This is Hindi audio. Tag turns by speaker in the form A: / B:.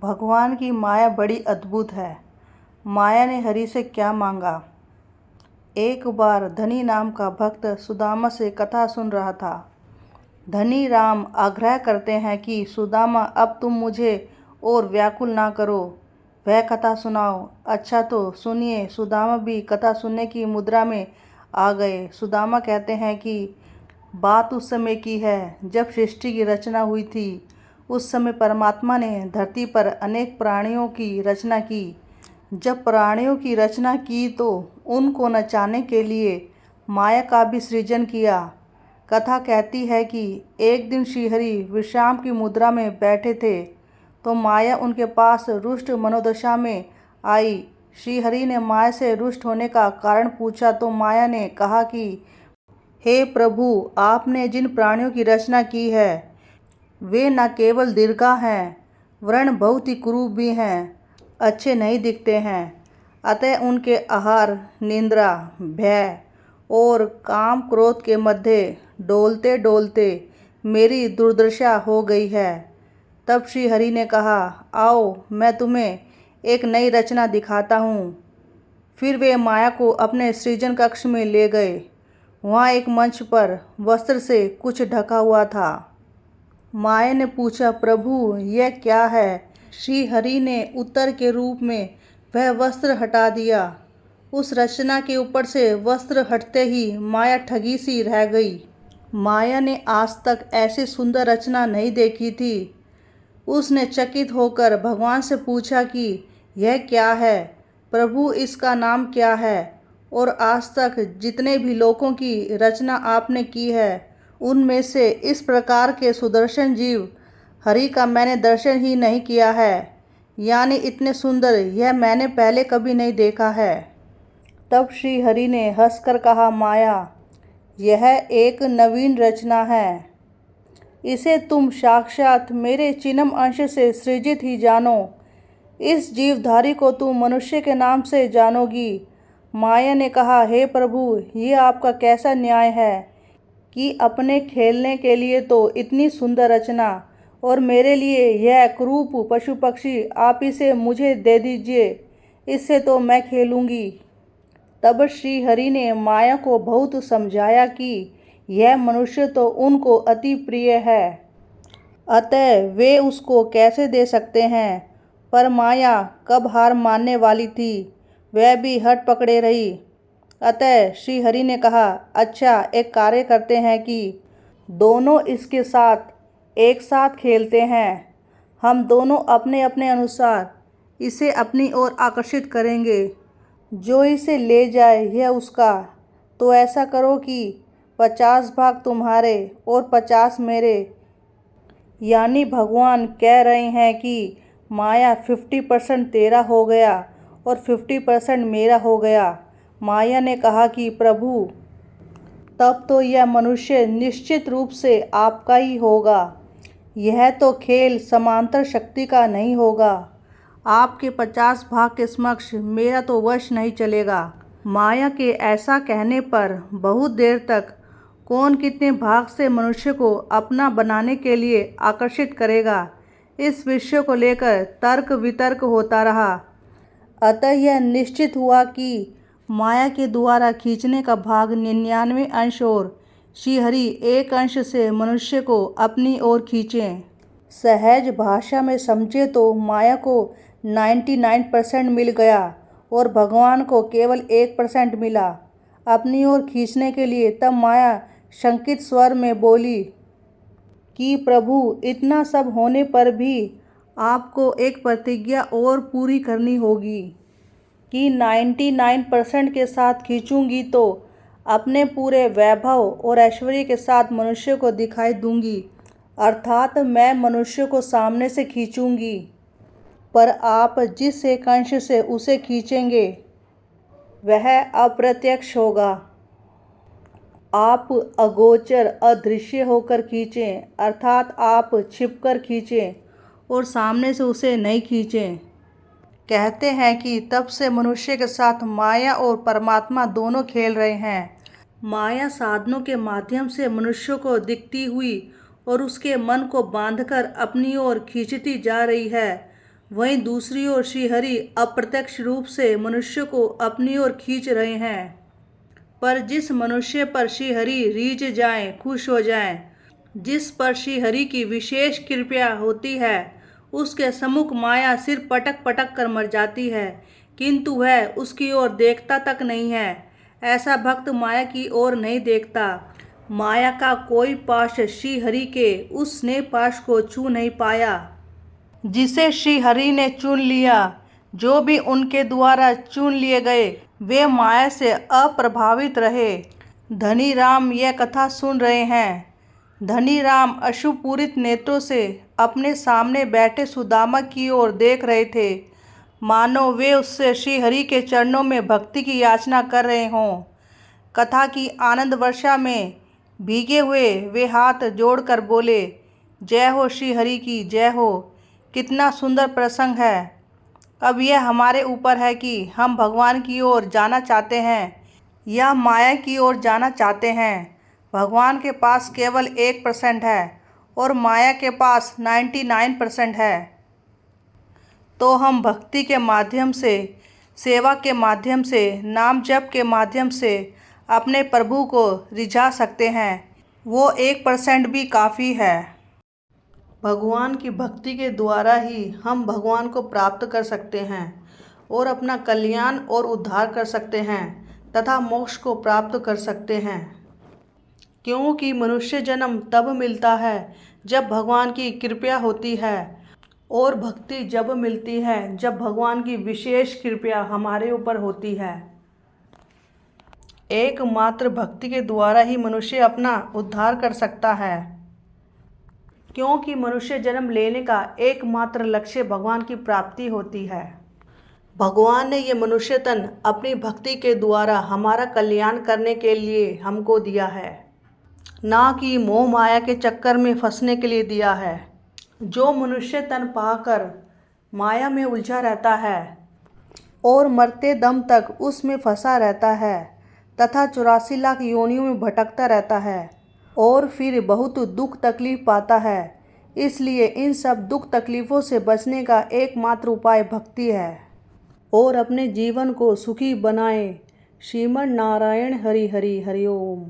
A: भगवान की माया बड़ी अद्भुत है। माया ने हरि से क्या मांगा। एक बार धनी नाम का भक्त सुदामा से कथा सुन रहा था। धनी राम आग्रह करते हैं कि सुदामा अब तुम मुझे और व्याकुल ना करो, वह कथा सुनाओ। अच्छा तो सुनिए। सुदामा भी कथा सुनने की मुद्रा में आ गए। सुदामा कहते हैं कि बात उस समय की है जब सृष्टि की रचना हुई थी। उस समय परमात्मा ने धरती पर अनेक प्राणियों की रचना की। जब प्राणियों की रचना की तो उनको नचाने के लिए माया का भी सृजन किया। कथा कहती है कि एक दिन श्रीहरि विश्राम की मुद्रा में बैठे थे तो माया उनके पास रुष्ट मनोदशा में आई। श्रीहरि ने माया से रुष्ट होने का कारण पूछा तो माया ने कहा कि हे प्रभु, आपने जिन प्राणियों की रचना की है वे न केवल दीर्घा हैं वरन बहुत ही क्रूर भी हैं, अच्छे नहीं दिखते हैं। अतः उनके आहार, निद्रा, भय और काम क्रोध के मध्य डोलते डोलते मेरी दुर्दशा हो गई है। तब श्री हरि ने कहा, आओ मैं तुम्हें एक नई रचना दिखाता हूँ। फिर वे माया को अपने सृजन कक्ष में ले गए। वहाँ एक मंच पर वस्त्र से कुछ ढका हुआ था। माया ने पूछा, प्रभु यह क्या है? श्री हरि ने उत्तर के रूप में वह वस्त्र हटा दिया। उस रचना के ऊपर से वस्त्र हटते ही माया ठगी सी रह गई। माया ने आज तक ऐसी सुंदर रचना नहीं देखी थी। उसने चकित होकर भगवान से पूछा कि यह क्या है प्रभु, इसका नाम क्या है? और आज तक जितने भी लोगों की रचना आपने की है उनमें से इस प्रकार के सुदर्शन जीव हरि का मैंने दर्शन ही नहीं किया है। यानी इतने सुंदर यह मैंने पहले कभी नहीं देखा है। तब श्री हरि ने हंसकर कहा, माया यह एक नवीन रचना है। इसे तुम साक्षात मेरे चिन्म अंश से सृजित ही जानो। इस जीवधारी को तुम मनुष्य के नाम से जानोगी। माया ने कहा, हे प्रभु, ये आपका कैसा न्याय है कि अपने खेलने के लिए तो इतनी सुंदर रचना और मेरे लिए यह क्रूप पशु पक्षी आप इसे मुझे दे दीजिए, इससे तो मैं खेलूंगी। तब श्री हरि ने माया को बहुत समझाया कि यह मनुष्य तो उनको अति प्रिय है, अतः वे उसको कैसे दे सकते हैं। पर माया कब हार मानने वाली थी, वह भी हट पकड़े रही। अतः श्री हरि ने कहा, अच्छा एक कार्य करते हैं कि दोनों इसके साथ एक साथ खेलते हैं। हम दोनों अपने अपने अनुसार इसे अपनी ओर आकर्षित करेंगे। जो इसे ले जाए यह उसका। तो ऐसा करो कि 50 भाग तुम्हारे और 50 मेरे। यानी भगवान कह रहे हैं कि माया 50% तेरा हो गया और 50% मेरा हो गया। माया ने कहा कि प्रभु, तब तो यह मनुष्य निश्चित रूप से आपका ही होगा। यह तो खेल समांतर शक्ति का नहीं होगा। आपके 50 भाग के समक्ष मेरा तो वश नहीं चलेगा। माया के ऐसा कहने पर बहुत देर तक कौन कितने भाग से मनुष्य को अपना बनाने के लिए आकर्षित करेगा, इस विषय को लेकर तर्क वितर्क होता रहा। अतः यह निश्चित हुआ कि माया के द्वारा खींचने का भाग 99 अंश और श्रीहरि एक अंश से मनुष्य को अपनी ओर खींचें। सहज भाषा में समझे तो माया को 99% मिल गया और भगवान को केवल 1% मिला अपनी ओर खींचने के लिए। तब माया शंकित स्वर में बोली कि प्रभु, इतना सब होने पर भी आपको एक प्रतिज्ञा और पूरी करनी होगी कि 99% के साथ खींचूंगी तो अपने पूरे वैभव और ऐश्वर्य के साथ मनुष्य को दिखाई दूंगी। अर्थात मैं मनुष्य को सामने से खींचूंगी, पर आप जिस एक अंश से उसे खींचेंगे वह अप्रत्यक्ष होगा। आप अगोचर अदृश्य होकर खींचें, अर्थात आप छिपकर खींचें और सामने से उसे नहीं खींचें। कहते हैं कि तब से मनुष्य के साथ माया और परमात्मा दोनों खेल रहे हैं। माया साधनों के माध्यम से मनुष्य को दिखती हुई और उसके मन को बांधकर अपनी ओर खींचती जा रही है। वहीं दूसरी ओर श्री हरि अप्रत्यक्ष रूप से मनुष्य को अपनी ओर खींच रहे हैं। पर जिस मनुष्य पर श्री हरि रीझ जाएं, खुश हो जाएं, जिस पर श्री हरि की विशेष कृपा होती है, उसके सम्मुख माया सिर पटक पटक कर मर जाती है, किंतु वह उसकी ओर देखता तक नहीं है। ऐसा भक्त माया की ओर नहीं देखता। माया का कोई पाश श्री हरि के उस स्नेह पाश को छू नहीं पाया जिसे श्री हरि ने चुन लिया। जो भी उनके द्वारा चुन लिए गए वे माया से अप्रभावित रहे। धनी राम यह कथा सुन रहे हैं। धनी राम अश्रुपूरित नेत्रों से अपने सामने बैठे सुदामा की ओर देख रहे थे, मानो वे उससे श्री हरि के चरणों में भक्ति की याचना कर रहे हों। कथा की आनंद वर्षा में भीगे हुए वे हाथ जोड़कर बोले, जय हो श्री हरि की जय हो। कितना सुंदर प्रसंग है। अब यह हमारे ऊपर है कि हम भगवान की ओर जाना चाहते हैं या माया की ओर जाना चाहते हैं। भगवान के पास केवल 1% है और माया के पास 99% है। तो हम भक्ति के माध्यम से, सेवा के माध्यम से, नाम जप के माध्यम से अपने प्रभु को रिझा सकते हैं। वो 1% भी काफ़ी है। भगवान की भक्ति के द्वारा ही हम भगवान को प्राप्त कर सकते हैं और अपना कल्याण और उद्धार कर सकते हैं तथा मोक्ष को प्राप्त कर सकते हैं। क्योंकि मनुष्य जन्म तब मिलता है जब भगवान की कृपा होती है और भक्ति जब मिलती है जब भगवान की विशेष कृपा हमारे ऊपर होती है। एकमात्र भक्ति के द्वारा ही मनुष्य अपना उद्धार कर सकता है, क्योंकि मनुष्य जन्म लेने का एकमात्र लक्ष्य भगवान की प्राप्ति होती है। भगवान ने ये मनुष्य तन अपनी भक्ति के द्वारा हमारा कल्याण करने के लिए हमको दिया है, ना कि मोह माया के चक्कर में फंसने के लिए दिया है। जो मनुष्य तन पाकर माया में उलझा रहता है और मरते दम तक उसमें फंसा रहता है तथा 84 लाख योनियों में भटकता रहता है और फिर बहुत दुख तकलीफ पाता है। इसलिए इन सब दुख तकलीफ़ों से बचने का एकमात्र उपाय भक्ति है और अपने जीवन को सुखी बनाएं। श्रीमन नारायण हरि हरि हरि ओम।